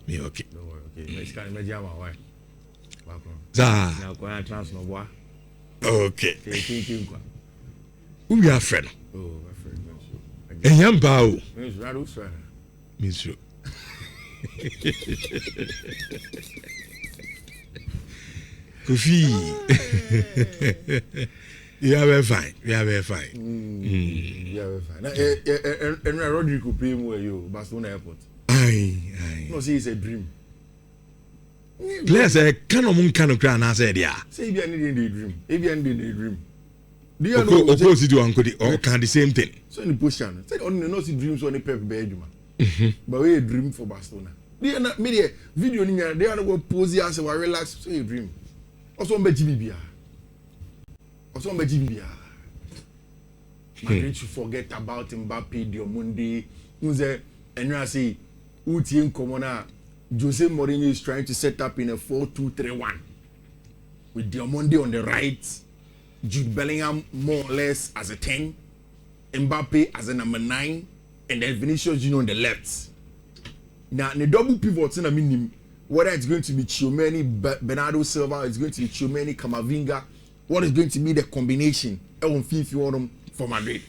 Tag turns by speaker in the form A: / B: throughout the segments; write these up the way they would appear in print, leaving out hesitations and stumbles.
A: Me okay.
B: Don't worry. Okay. Next time, me jam away.
A: Za.
B: Now go and trans no boy.
A: Okay.
B: Think.
A: Who be our friend?
B: Oh, my friend.
A: Enyam ba o.
B: Means rather friend.
A: Me sure. Kofi. You are very fine.
B: Yeah, very fine. Now, and Rodri could pay more you Barcelona airport.
A: Aye.
B: No, see, it's a dream.
A: Players can cry and say there.
B: Say if you need a dream. If you need a dream.
A: Do you know opposite to uncle or can the same thing?
B: So in the position, say only no see dreams on the pep bedroom. But we a dream for Barcelona. They are not media video in there. They are not pose as a relax. Say a dream. Also on BGBBA. Also on BGBBA. Madrid should forget about Mbappe, Diamonde. You say, and I say, Uti Komona. Jose Mourinho is trying to set up in a 4-2-3-1 with Diamonde on the right, Jude Bellingham more or less as a 10, Mbappe as a number 9, and then Vinicius Junior on the left. Now, the double pivots in a minimum, whether it's going to be Tchouameni, Bernardo Silva, it's going to be Tchouameni, Camavinga, what is going to be the combination on Fiifi for Madrid?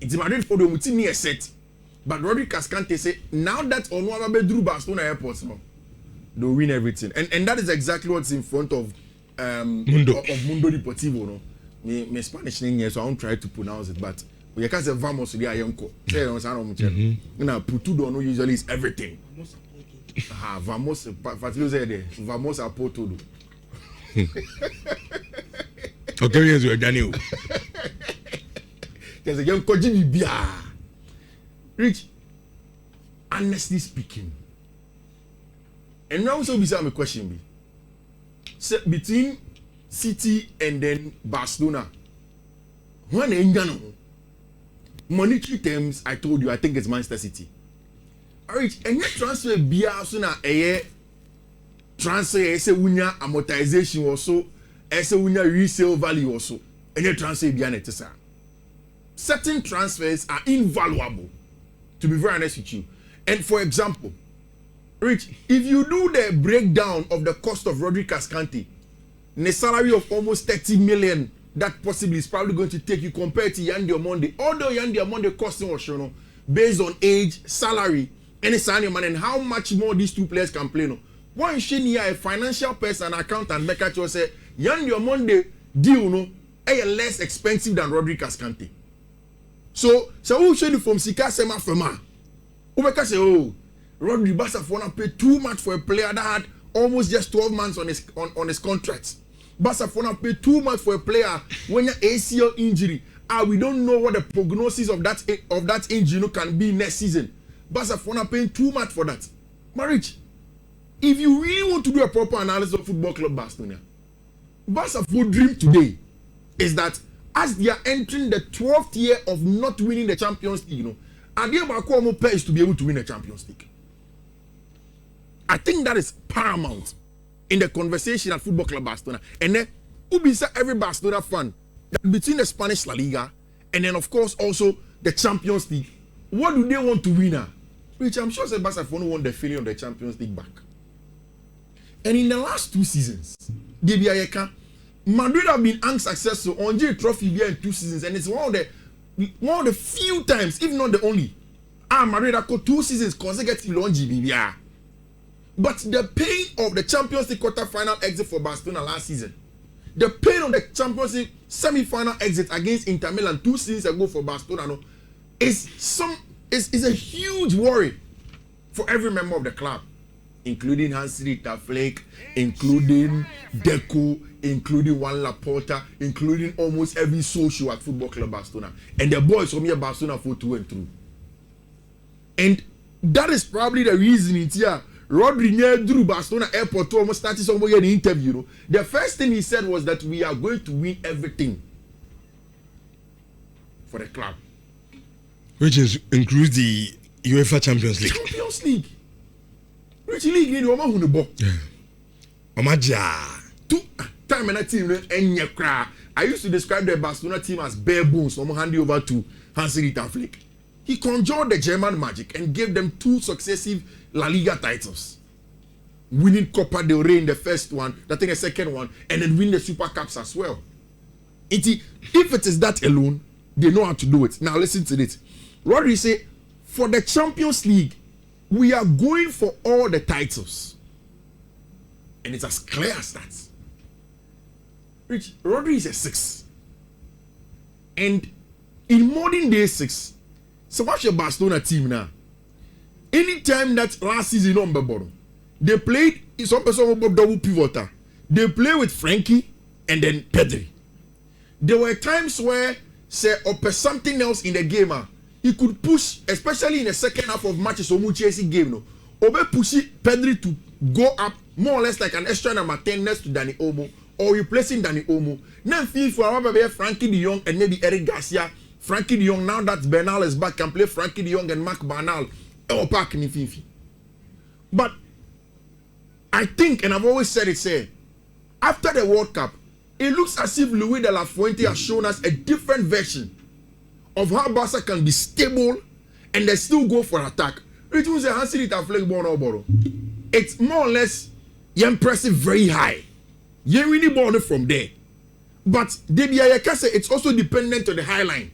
B: It's Madrid for the team set. But Rodri Cascante say now that Onuama Bedru Barcelona airports no, they'll win everything, and that is exactly what's in front of Mundo Deportivo no. Me Spanish name here, so I won't try to pronounce it, but we can say vamos to the Ayenko. Say on San Omuche. Now Putudo no usually is everything. Vamos. Fatilo say there. Vamos a Porto.
A: Okay, yes, we are Daniel.
B: There's a young Koji Bia. Rich, honestly speaking, and now so beside my question be, so between City and then Barcelona, when in monetary terms, I told you I think it's Manchester City. Rich, and yet transfer be also na a transfer as a winya amortization also, as a winya resale value also, and yet transfer be an certain transfers are invaluable. To be very honest with you. And for example, Rich, if you do the breakdown of the cost of Rodri Cascante, the salary of almost 30 million, that possibly is probably going to take you compared to Yan Diamonde. Although Yan Diamonde costing was shown based on age, salary, and and how much more these two players can play. No, one should here a financial person, accountant, make at you say Yan Diamonde deal no, is less expensive than Rodri Cascante. So who should you from Sika Sema Fema? Who say, oh, Rodri Barca wanna pay too much for a player that had almost just 12 months on his contract. Barca wanna pay too much for a player when your ACL injury. We don't know what the prognosis of that injury can be next season. Barca wanna pay too much for that. Marriage. If you really want to do a proper analysis of Football Club Barcelona, Barca's dream today is that as they are entering the 12th year of not winning the Champions League, idea about is to be able to win the Champions League. I think that is paramount in the conversation at Football Club Barcelona. And then, every Barcelona fan, that between the Spanish La Liga and then, of course, also the Champions League, what do they want to win now? Which I'm sure Barcelona won the feeling of the Champions League back. And in the last 2 seasons, Madrid have been unsuccessful on the trophy here in 2 seasons, and it's one of the few times, if not the only, Madrid have got 2 seasons consecutively on GBBR. But the pain of the Champions League quarter-final exit for Barcelona last season, the pain of the Champions League semi-final exit against Inter Milan 2 seasons ago for Barcelona is a huge worry for every member of the club, including Hans-Dieter Flick, including Deco, including Juan Laporta, including almost every social at Football Club Barcelona. And the boys from here Barcelona for 2 and 3. And that is probably the reason it's here. Rodri drew Barcelona airport to almost started somewhere in the interview. The first thing he said was that we are going to win everything for the club.
A: Which includes the UEFA Champions League.
B: Champions League. Which league need Oma Hunebo?
A: Omaja.
B: 2 time and a team I used to describe the Barcelona team as bare bones. I'm handing over to Hans-Dieter Flick. He conjured the German magic and gave them 2 successive La Liga titles. winning Copa del Rey in the first one, I think the second one, and then win the Super Cups as well. If it is that alone, they know how to do it. Now listen to this. Rodri say, for the Champions League, we are going for all the titles. And it's as clear as that. Rich, Rodri is a 6. And in modern day 6, so what's your Barcelona team now? Anytime that last season on the bottom, they played some person about double pivoter. They play with Frankie and then Pedri. There were times where say or something else in the game, he could push, especially in the second half of matches or Chelsea game, no. Obe push Pedri to go up more or less like an extra number 10 next to Dani Olmo, or you placing Dani Olmo. Now feel for our Frankie de Jong and maybe Eric Garcia. Frankie de Jong, now that Bernal is back, can play Frankie de Jong and Marc Bernal or Park in Fiifi. But I think, and I've always said it, say, after the World Cup, it looks as if Luis de la Fuente has shown us a different version of how Barca can be stable and they still go for attack. It was a handsy little flag ball. It's more or less impressive, very high. You really born from there. But it's also dependent on the high line.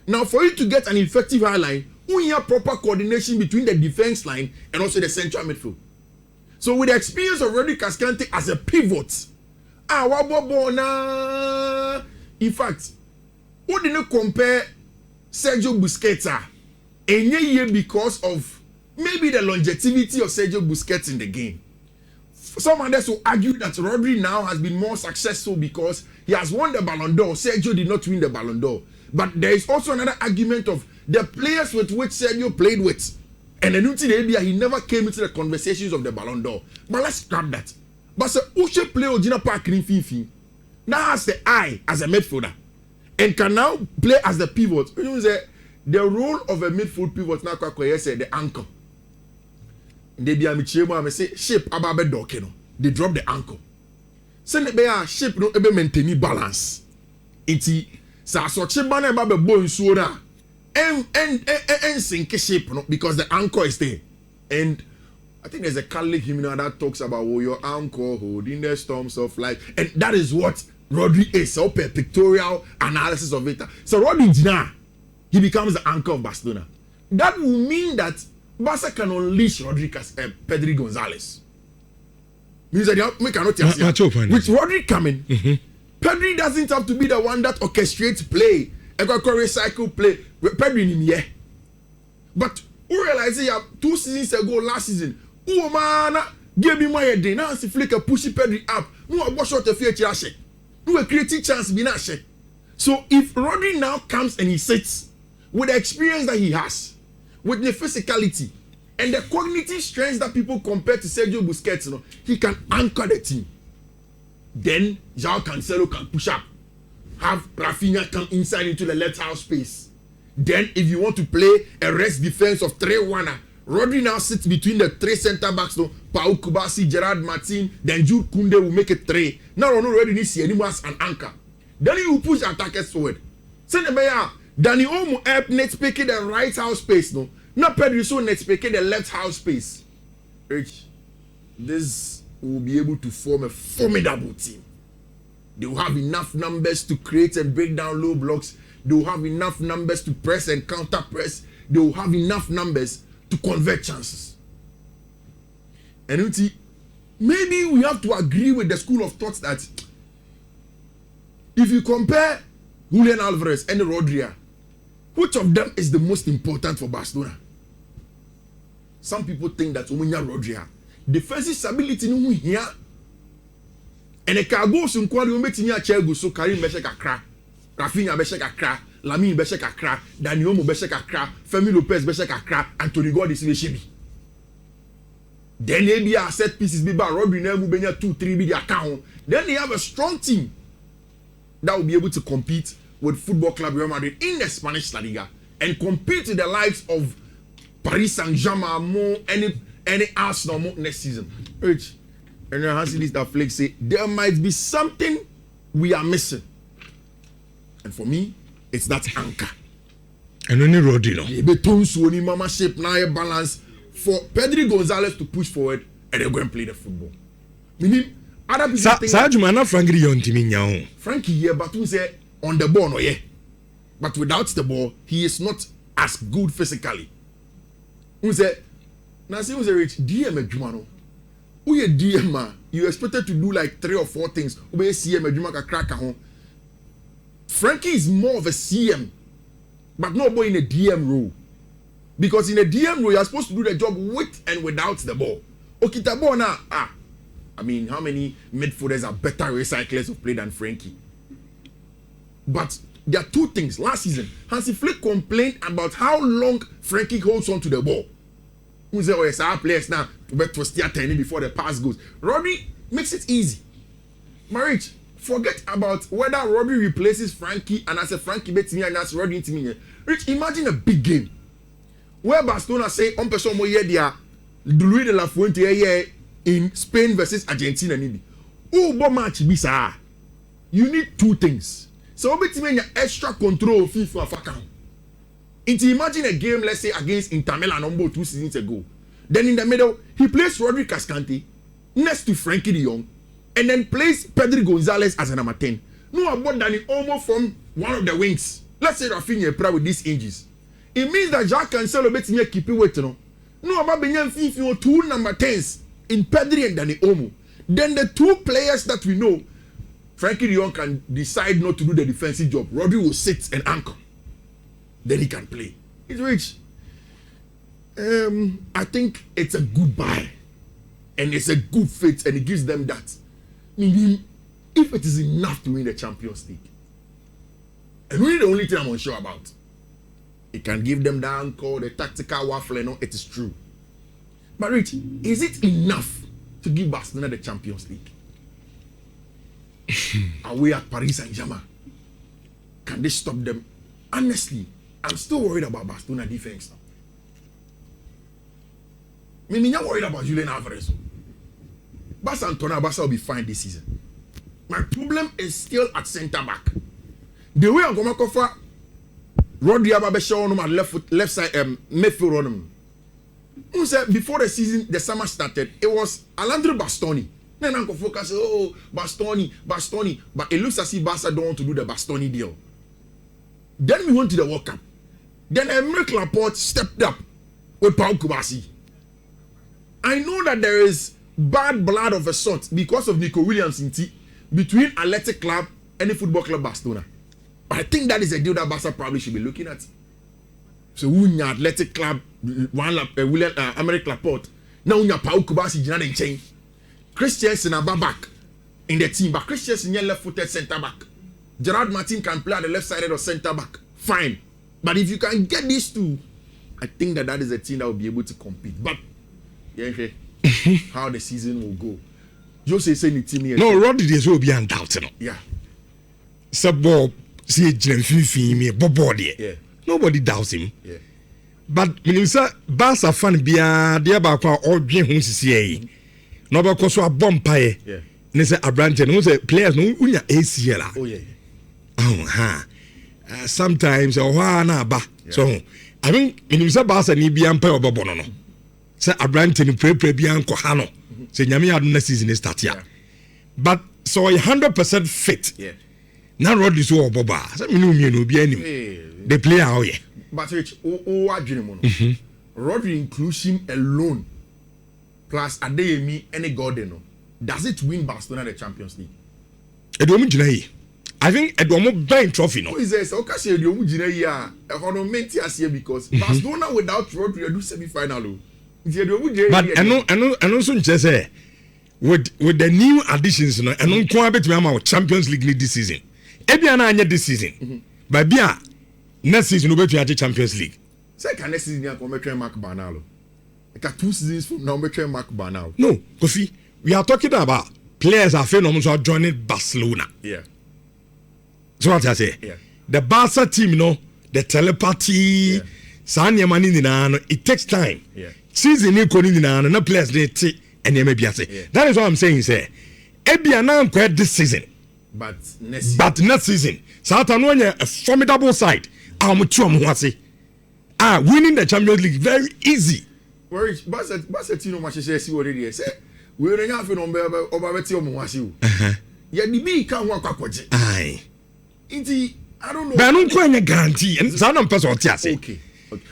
B: Now, for you to get an effective high line, we have proper coordination between the defense line and also the central midfield. So, with the experience of Rodri Cascante as a pivot, in fact, who didn't compare Sergio Busquets because of maybe the longevity of Sergio Busquets in the game. Some others will argue that Rodri now has been more successful because he has won the Ballon d'Or. Sergio did not win the Ballon d'Or. But there is also another argument of the players with which Sergio played with. And the new thing, he never came into the conversations of the Ballon d'Or. But let's scrap that. But so Uche play Ojina Park in Fiifi. Now has the eye as a midfielder. And can now play as the pivot. You know, the role of a midfield pivot now say the anchor. They be amichemo say shape ababe dokeno. They drop the anchor. Send the shape no ebe maintain balance. Iti sa so cheba na ababe bo nsuo na en sink shape no because the anchor is there. And I think there's a Catholic hymn that talks about your anchor holding the storms of life, and that is what Rodri is. So pictorial analysis of it. So Rodri now he becomes the anchor of Barcelona. That will mean that Barca can unleash Rodri Pedri Gonzalez. Means that we cannot tell with Rodri coming, Pedri doesn't have to be the one that orchestrates play. Recycle play. Pedri in here. But who realize 2 seasons ago, last season, oh man, give me my head. Now see Flicker push Pedri up. No, I wash out the future. No, a creative chance be not share. So if Rodri now comes and he sits with the experience that he has, with the physicality and the cognitive strength that people compare to Sergio Busquets, he can anchor the team. Then João Cancelo can push up. Have Rafinha come inside into the left half space. Then if you want to play a rest defense of 3-1, Rodri now sits between the 3 center backs, Pau Kubasi, Gerard Martin, then Jude Koundé will make it 3. Now Rodri needs to see anyone as an anchor. Then he will push attackers forward. Send the Bayer. Dani Olmo help net speaking the right house space, no. Not Pedri so net speaking the left house space. Rich, this will be able to form a formidable team. They will have enough numbers to create and break down low blocks. They will have enough numbers to press and counter press. They will have enough numbers to convert chances. And maybe we have to agree with the school of thought that if you compare Julian Alvarez and Rodri, which of them is the most important for Barcelona? Some people think that Rodri, defensive stability no here. And a cargo so kwari o metimi a chair go so Karim be kakra, Rafinha be kakra, Lamine be kakra, Dani Olmo be kakra, Femi Lopez be kakra, Anthony Gordon is be. Then maybe a set pieces be ba Rodri na mu benya 2-3 be their account. Then they have a strong team that will be able to compete with Football Club Real Madrid in the Spanish La Liga and compete with the likes of Paris Saint-Germain, any Arsenal next season. Rich, and then Hansi list that flag say there might be something we are missing, and for me, it's that anchor.
A: And only Rodri, no.
B: Beton Sony Mama shape now balance for Pedri Gonzalez to push forward and they go and play the football. Meaning, other people think Frankie here, but we say on the ball, no, yeah. But without the ball, he is not as good physically. We say, now see, we rich DM Jumano. We a DM, you expected to do like 3 or 4 things. We CM Jumaka crack home. Frankie is more of a CM, but not boy in a DM role. Because in a DM role, you are supposed to do the job with and without the ball. Okay, the ball now, I mean, how many midfielders are better recyclers of play than Frankie? But there are 2 things. Last season, Hansi Flick complained about how long Frankie holds on to the ball. Who say, oh, yes, our players now, to steer 10 before the pass goes. Rodri makes it easy. Marriage, forget about whether Rodri replaces Frankie and as a Frankie beats me and as Rodri into me. Rich, imagine a big game where Barcelona say, on person more year there, Luis de la Fuente in Spain versus Argentina. But match bisa. You need 2 things. So beats me extra control of FIFA account. Imagine a game, let's say, against Inter Milan 2 seasons ago. Then in the middle, he plays Rodri Cascante next to Frankie de Jong, and then plays Pedro Gonzalez as a number 10. No, about than almost from one of the wings. Let's say Rafinha Pra with these ages. It means that Jack Cancelo bets me keep it waiting. No, about Benyan Fiifi 2 number 10s in Pedro and Dani Olmo. Then the 2 players that we know, Frankie de Jong can decide not to do the defensive job. Rodri will sit and anchor. Then he can play. It's rich. I think it's a good buy. And it's a good fit. And it gives them that. Meaning, if it is enough to win the Champions League. And really the only thing I'm unsure about. It can give them the anchor, the tactical waffle. No, it is true. But Rich, is it enough to give Barcelona the Champions League? Away at Paris Saint-Germain. Can they stop them? Honestly, I'm still worried about Barcelona defense now. I'm not worried about Julian Alvarez. Barca will be fine this season. My problem is still at centre back. The way I'm going to cover Rodri Ababesha on my left side midfield on him. Before the season, the summer started, it was Alejandro Bastoni. Then I'm going to focus, Bastoni. But it looks as if Barca don't want to do the Bastoni deal. Then we went to the World Cup. Then Emerick Laporte stepped up with Pau Kubasi. I know that there is bad blood of a sort because of Nico Williams in T between Athletic Club and the Football Club Barcelona. But I think that is a deal that Barca probably should be looking at. So when your Athletic Club, Emerick Laporte, now when your Pau Kubasi is not in chain. Christensen are back in the team, but Christensen is left-footed centre back. Gerard Martin can play at the left side or centre back. Fine. But if you can get these 2, I think that is a team that will be able to compete. But yeah, how the season will go. Jose say the team here.
A: No, Rodri will be undoubted.
B: Yeah.
A: Sub-ball, see Fiifi, Bobo there.
B: Yeah.
A: Nobody doubts him.
B: Yeah.
A: But when you say Barca fan be there about all dream who see no because so a bumpire. Yeah. Ne say Abrante no say players no unya ACL.
B: Oh yeah.
A: Sometimes na ba. So I mean when you say Barca ni bi ampa obobo no. Say Abrante ni pre bi anko ha no. Say nyame adu na season start ya. But so 100% fit.
B: Yeah.
A: Na Rodri so oboba. Say me no bi anim. The player how yeah.
B: But Rich, adwene mo no. Rodri inclusion alone plus Adeyemi and Gordon no. Does it win Barcelona the Champions League?
A: I think Edomo buying trophy no.
B: Who is this? Okay, say Edomo jina here. Economenti as here because Barcelona without Rodri do semi-final.
A: But I know so say with the new additions no, I know kwa bet me am Champions League this season. Ebia na anya this season. But bia next season we bet we Champions League.
B: Say can next season you come between Mark Banalo. Like 2 seasons from now between Mark Banalo.
A: No, Kofi, we are talking about players are phenomenal joining Barcelona.
B: Yeah.
A: So what I say?
B: Yeah.
A: The Barca team, you know, the telepathy, it takes time.
B: Yeah.
A: Season no players they take and maybe say. That is what I'm saying. Say, Ebiana quite this season.
B: But
A: next season, Saturday a formidable side. Winning the Champions League very easy.
B: Where is Barcelona match say already say we don't have no over beti omo wase o. Yeah, the big can one kwakwaje.
A: Aye.
B: I don't know.
A: But I don't quite any guarantee. And so I'm person say.
B: Okay.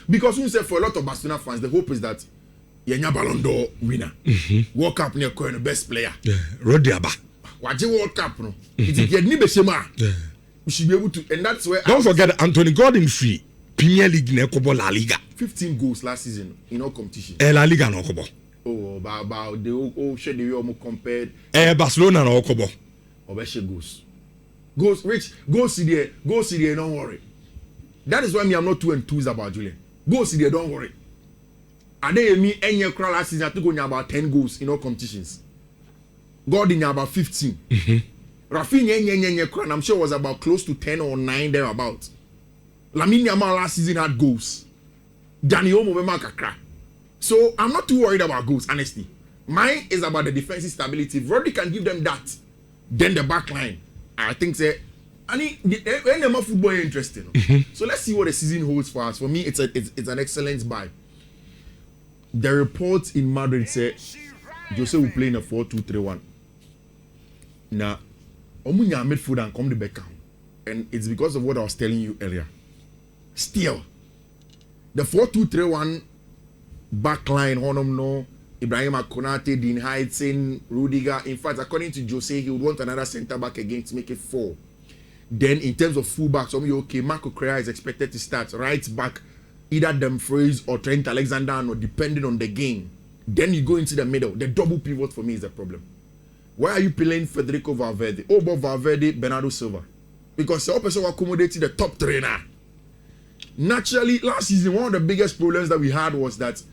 B: Because you say for a lot of Barcelona fans, the hope is that Yenya Ballon d'Or winner. World Cup near the best player.
A: Rodri aba.
B: Waje World Cup no. It is ni be shema. We should be able to, and that's where.
A: Don't forget Anthony Gordon free Premier League ne kobo La Liga.
B: 15 goals last season in all competition.
A: La Liga no kobo.
B: Oh, about the oh share the way almost compared.
A: Barcelona no kobo.
B: Obeshe goals. Rich, go see there, don't worry. That is why me I'm not too enthused about Julian. Go see there, don't worry. And then me any year last season I took on about 10 goals in all competitions. Gordon about 15. Rafinha and I'm sure was about close to 10 or 9 thereabouts. Lamine Yamal last season had goals. Danny Olmo kakra. So I'm not too worried about goals, honestly. Mine is about the defensive stability. If Rodri can give them that, then the back line, I think say, I mean, the football is interesting. So let's see what the season holds for us. For me, it's an excellent buy. The report in Madrid said Jose will play in a 4-2-3-1. Now, Omunya midfield and come the back down. And it's because of what I was telling you earlier. Still, the 4-2-3-1 back line, Honum no, Ibrahim Konate, Dean Heitzen, Rudiger. In fact, according to Jose, he would want another centre back again to make it 4. Then, in terms of fullbacks, okay, Marco Correa is expected to start right back, either Dumfries or Trent Alexander-Arnold, depending on the game. Then you go into the middle. The double pivot for me is the problem. Why are you playing Federico Valverde? Over Valverde, Bernardo Silva. Because the person accommodated the top trainer. Naturally, last season, one of the biggest problems that we had was that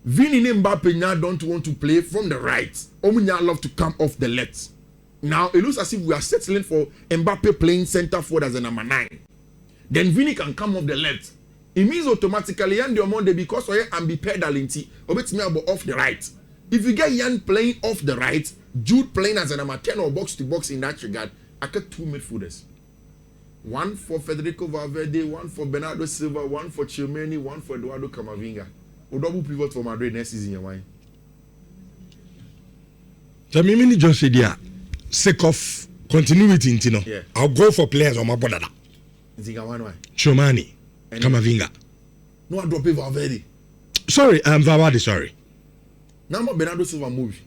B: Vini and Mbappe now don't want to play from the right. Omunya love to come off the left. Now, it looks as if we are settling for Mbappe playing center forward as a number 9. Then Vini can come off the left. It means automatically, and Monday because of and be pedaling, off the right. If you get Yan playing off the right, Jude playing as a number 10 or box to box in that regard, I get 2 midfielders. One for Federico Valverde, one for Bernardo Silva, one for Tchouaméni, one for Eduardo Camavinga. O double pivot for Madrid next season, your mind.
A: So, me just say there, sake of continuity, you know, yeah. I'll go for players on my border. Tchouaméni, Camavinga.
B: No, I drop it Valverde.
A: Sorry, Valverde, sorry.
B: Now, Bernardo Silva move.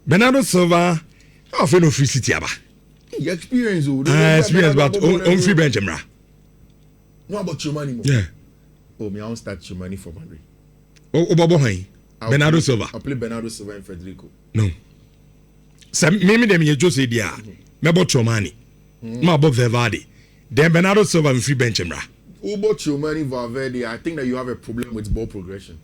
A: Bernardo Silva, I feel no free city, aba.
B: Experience,
A: experience, but on free bench, mra.
B: No, about Tchouaméni.
A: Yeah.
B: Oh, me, I won't start Tchouaméni for Madrid.
A: Oh, Babo, Bernardo Silva.
B: I'll play Bernardo Silva and Federico.
A: No. So, maybe them you just say, yeah, me about Tchouaméni, me about Valverde. Then Bernardo Silva and free bench, mra.
B: About Tchouaméni, Valverde, I think that you have a problem with ball progression.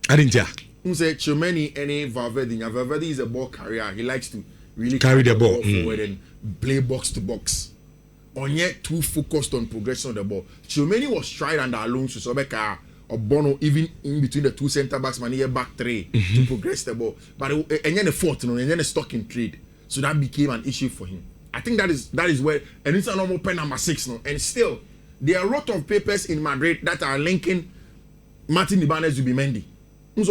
A: I didn't hear.
B: You say Tchouaméni and Valverde. Valverde is a ball carrier. He likes to really
A: carry the ball
B: forward and play box to box. On yet too focused on progression of the ball. Tchouaméni was tried under Alonso, Sobeka or Bono, even in between the 2 centre backs, man, back 3 to progress the ball. But and then the 4th, and then the stock in trade. So that became an issue for him. I think that is where, and it's a normal pen number 6 now. And still, there are a lot of papers in Madrid that are linking Martin Ibanez to be Mendy. He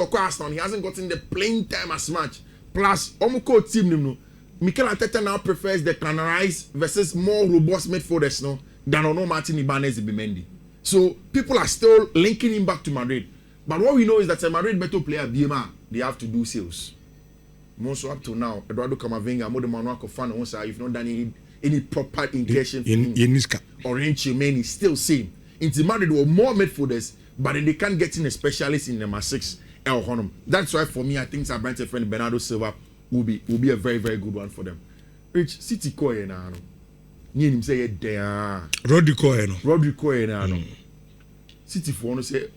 B: hasn't gotten the playing time as much. Plus, Omoko team, Mikel Arteta now prefers the canalized versus more robust midfielders than Martin Ibanez to be Mendy. So people are still linking him back to Madrid. But what we know is that a Madrid better player, BMR, they have to do sales. Most up to now, Eduardo Camavinga, Mode Manuel Kofano, you've not done any proper incursion
A: in
B: Orange Tchouaméni, still same. Into Madrid were more midfielders, but they can't get in a specialist in number 6. That's why for me, I think our brand friend Bernardo Silva will be a very, very good one for them. Rich City Koye na no. Ni him say there.
A: Rodri Koye no.
B: Rodri Koye na no. City for no say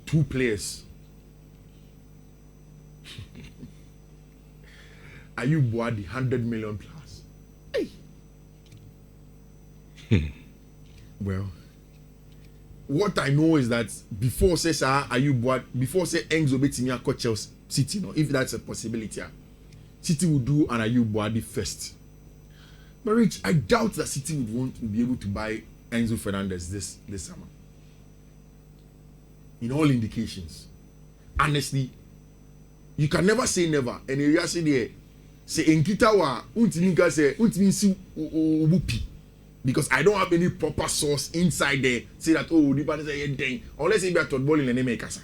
B: 2 players. Are you bored 100 million plus? Hey. Well, what I know is that before say before say Enzo betimi akọ Chelsea City, no, if that's a possibility, City will do an Ayubuadi first. But Rich, I doubt that City would want to be able to buy Enzo Fernandez this summer. In all indications, honestly, you can never say never. And you say there, say enkita wa untiminka say untiminsi obupi. Because I don't have any proper source inside there say that the party say dang unless it be a third ball in the name kasa.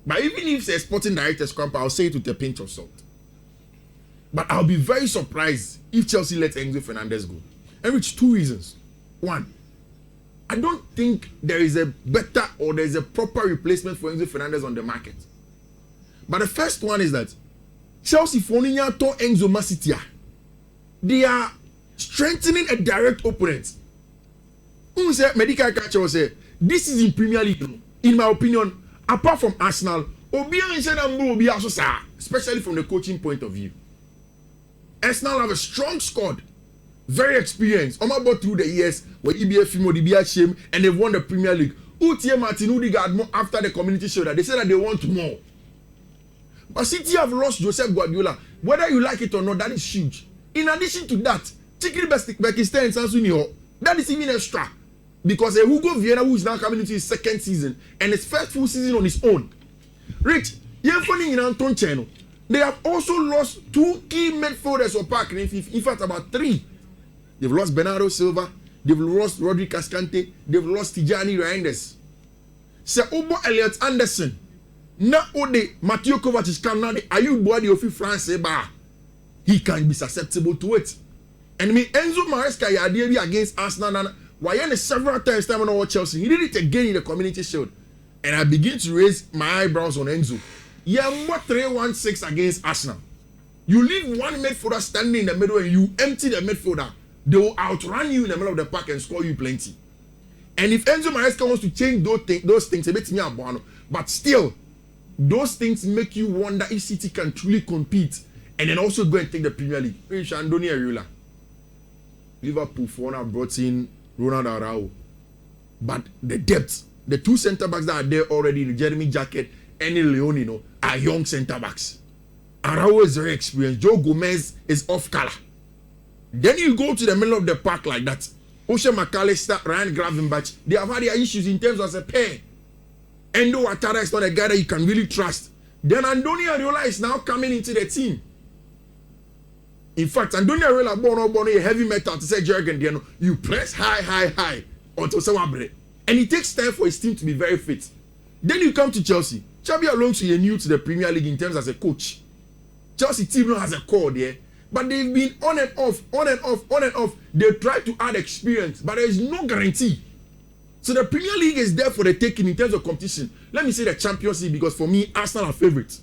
B: But even if say sporting director's camp, I'll say it with a pinch of salt. But I'll be very surprised if Chelsea lets Enzo Fernandez go. And which 2 reasons. 1, I don't think there is a better or there is a proper replacement for Enzo Fernandez on the market. But the first one is that Chelsea Foninya to Enzo Masitia. They are strengthening a direct opponent. Medical catcher will say this is in Premier League, in my opinion, apart from Arsenal, especially from the coaching point of view. Arsenal have a strong squad, very experienced. About through the years where EBF Fimo, DBA Shame, and they've won the Premier League. Utie Martin Udegaard more after the Community Shield. They say that they want more. But City have lost Joseph Guardiola. Whether you like it or not, that is huge. In addition to that, Uzbekistan and Sansunio, that is even extra. Because Hugo Viera, who is now coming into his 2nd season and his first full season on his own. Rich, they have also lost 2 key midfielders or Park. In fact, about 3. They've lost Bernardo Silva, they've lost Rodri Cascante, they've lost Tijani Reinders. Sir Obo Elliot Anderson, na ode Mateo Kovacic can now the Ayub Boadi of France bar. He can be susceptible to it. And me Enzo Maresca yadi against Arsenal why several times time on Chelsea. He did it again in the Community Shield. And I begin to raise my eyebrows on Enzo. Yeah, what 3-1-6 against Arsenal. You leave one midfielder standing in the middle and you empty the midfielder. They will outrun you in the middle of the park and score you plenty. And if Enzo Maresca wants to change those things, a bit me, but still, those things make you wonder if City can truly compete and then also go and take the Premier League. Andoni Areola. Liverpool for now brought in Ronald Araujo. But the depth, the 2 centre backs that are there already, Jeremy Jacket and Leonino, are young centre backs. Araujo is very experienced. Joe Gomez is off color. Then you go to the middle of the park like that. Osha McAllister, Ryan Gravenberch, they have had their issues in terms of a pair. Endo Ouattara is not a guy that you can really trust. Then Andoni Areola is now coming into the team. In fact, Andoni Areola born a heavy metal to say Jurgen, you press high until someone break. And it takes time for his team to be very fit. Then you come to Chelsea. Xabi Alonso is new to the Premier League in terms as a coach. Chelsea team now has a core there. But they've been on and off. They try to add experience, but there is no guarantee. So the Premier League is there for the taking in terms of competition. Let me say the Champions League because for me, Arsenal are favourites.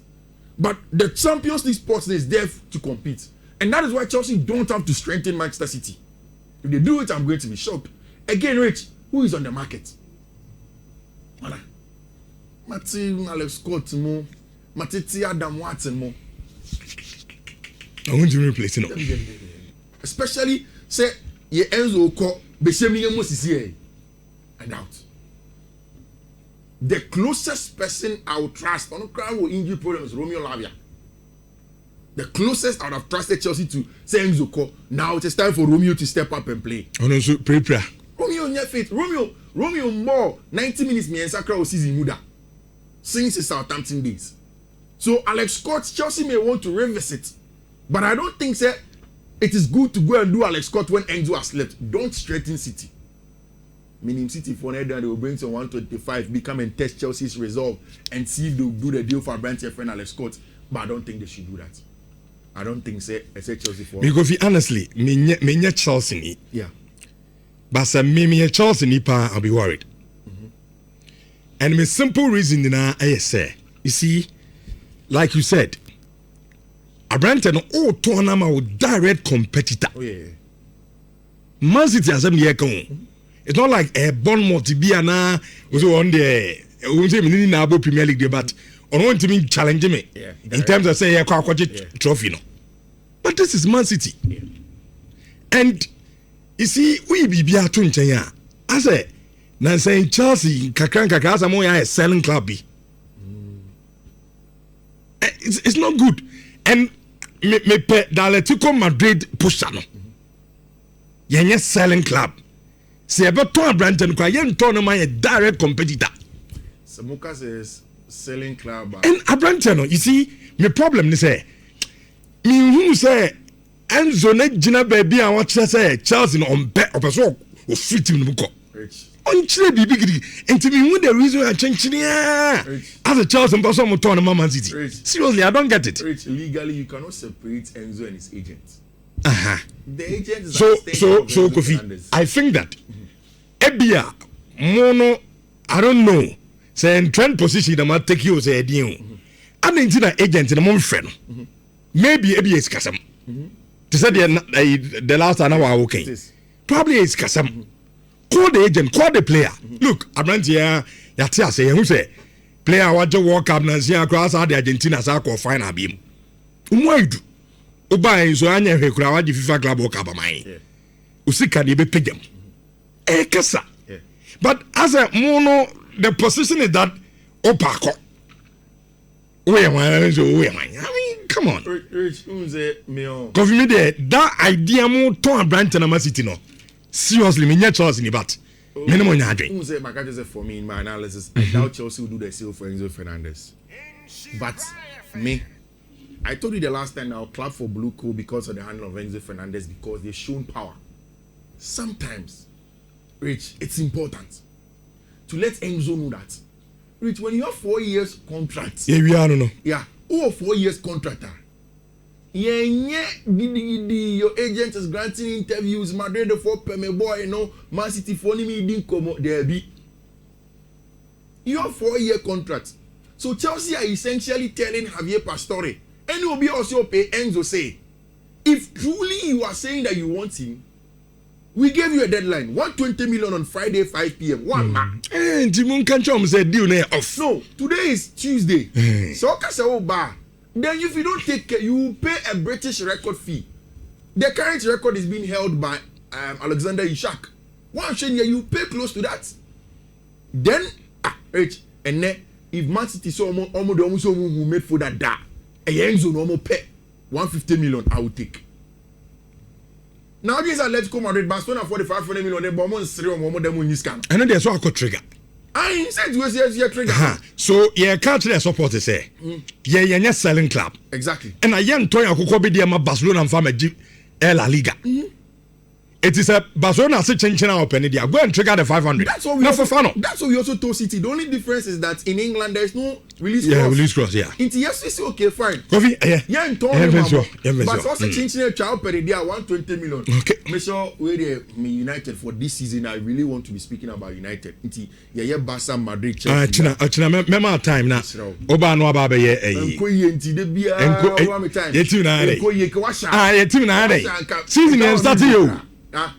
B: But the Champions League sports is there to compete. And that is why Chelsea don't have to strengthen Manchester City. If they do it, I'm going to be shocked. Again, Rich, who is on the market? Martin Alex Scott mo, Matiti Adam Watson mo.
A: I want to replace it.
B: Especially say ye Enzo ko Beshemi Mosisi. I doubt. The closest person I would trust on crowd with injury problems is Romeo Lavia. The closest I would have trusted Chelsea to say Enzo ko. Now it is time for Romeo to step up and play.
A: Also, prepare.
B: Romeo near faith. Romeo more 90 minutes me and Sakra season Muda since his Southampton days. So Alex Scott, Chelsea may want to revisit. But I don't think say it is good to go and do Alex Scott when Enzo has left. Don't strengthen City. Meaning City for another they will bring some 125, become and test Chelsea's resolve and see if they'll do the deal for Brent friend Alex Scott. But I don't think they should do that. I don't think say Chelsea for
A: because honestly, me Chelsea.
B: Yeah.
A: But me Chelsea I'll be worried. And my simple reason I say, you see, like you said, Abrante all tournament with direct competitor.
B: Oh yeah.
A: Man City has some year. It's not like a Bournemouth to be an also on the we say we need Premier League but on one team challenging me in terms of say trophy no. But this is Man City.
B: Yeah.
A: And you see we be atu nchen I say na say Chelsea kakran asamo ya a selling club be. It's not good. And me pe the Atletico Madrid pusher no. Yenye selling club. Se ebe ton Brandon kwa yen ton no man a direct competitor.
B: Samuka says selling club.
A: And Abrantano, you see, my problem is say, me who say Enzo ne Gina baby and what say Charles on bet of a so or fit him book. On Chile be big and to me the reason I change as a Charles and Bosom to Mama City. Seriously, I don't get it.
B: Legally, you cannot separate Enzo and his agent. The agent is
A: so Kofi, I think that Ebia Mono, I don't know. Say in trend position, I might take you say deal. I mean, agent in a month friend. Maybe Ebia is Kasam. To say the last an hour, okay. Probably is Kasam. Call the agent, call the player. Look, Abrantia, Yatia say, who say, player want to walk up and see across the Argentina Sako final beam. Why do? Uba so anya hekura the FIFA club walk up my. Usika ni be pay them. Kasa. But as a mono, the position is that opako. Where am I? I mean, come on. Because me there, that idea more to Brand and City no. Seriously, me not Chelsea in but. Minimum
B: for me in my analysis, I doubt Chelsea will do the sale for Enzo Fernandez. But me, I told you the last time I'll clap for Blue Cool because of the handle of Enzo Fernandez because they've shown power. Sometimes, Rich, it's important to let Enzo know that. Rich, when you have 4 years contract.
A: Yeah, we are no.
B: Yeah, who 4 years contract? Your agent is granting interviews. Madrid for me boy, you know, Man City for me didn't come out there be. You have 4 year contract. So Chelsea are essentially telling Javier Pastore, and will be also pay Enzo say, if truly you are saying that you want him, we gave you a deadline. 120 million on Friday, 5 p.m. One man.
A: Jimun Kanchom said deal off.
B: No, today is Tuesday. So bar. Then if you don't take care, you pay a British record fee. The current record is being held by Alexander Isak. One year you pay close to that. Then Rich, and then if Man City so almost who made for that a Enzo normal pay 150 million, I will take. Nowadays, let's go Madrid, Barcelona 45 million, they bomb on 3 or more than when you scan.
A: And then there's what I could trigger.
B: I said you was trigger.
A: So, yeah, can't support to say, yeah, you're selling club.
B: Exactly.
A: And I young toy, I could be the Barcelona and farm La Liga. It is a Barcelona changing our penny. Go and trigger the 500.
B: That's what we also, for fun. That's what we also told City. The only difference is that in England there is no release clause.
A: Yeah, release clause. Yeah.
B: Into yes, okay, fine.
A: Coffee.
B: Yeah, and but also changing a child per day 120 million.
A: Okay.
B: Make sure we're United for this season. I really want to be speaking about United. Into yeah, Barca, Madrid, Chelsea.
A: Remember time now. Oba no ababe ye.
B: Enko ye nti de bia.
A: Enko season is starting you.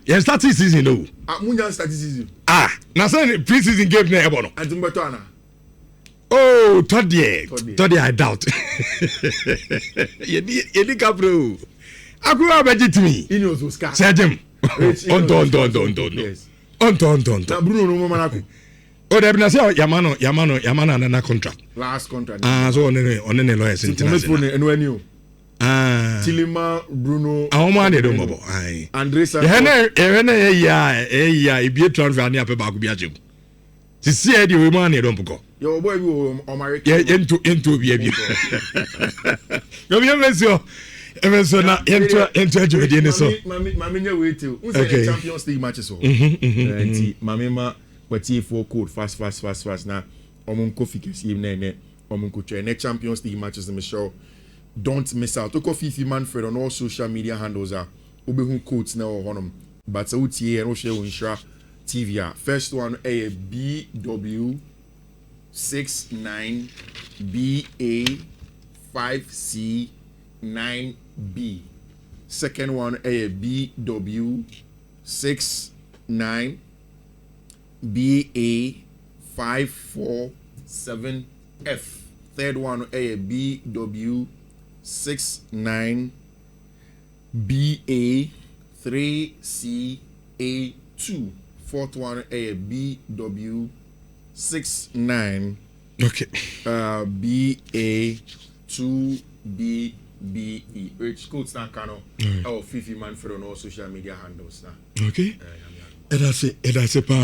A: Yeah, starting season no.
B: Munyan starting season.
A: Now say pre-season game na ebo no.
B: Antumbeto ana.
A: Oh, third year I doubt. Yedi kapro. Aku abeji timi.
B: Ini ozo ska.
A: Sejem. On.
B: Na Bruno no mama nako.
A: Oh, they na say Yamano na contract.
B: Last contract.
A: So on the lawyers international.
B: Tilima, Bruno,
A: Aoma de Domobo.
B: Andres,
A: Ibi transfer near Pebaku Biajum. To see the woman, you don't go.
B: Your boy will
A: into baby. No, you know, Emerson, enter so.
B: Mamma, wait till Champions League matches. Mamma, but for code fast now. Omunko figures evening, Omunko next Champions League matches in the show. Don't miss out. Oko Fiifi Manfred on all social media handles are Obehu quotes now on them. But so tia and Oshe Nhyira TV. First one a BW69 BA5C 9B. Second one a BW69 BA547F. Third one a BW69 BA3CA2. Fourth one a BW69 BA2BBE. Which codes now can Fiifi Manfred on all social media handles now.
A: Okay. And that's it.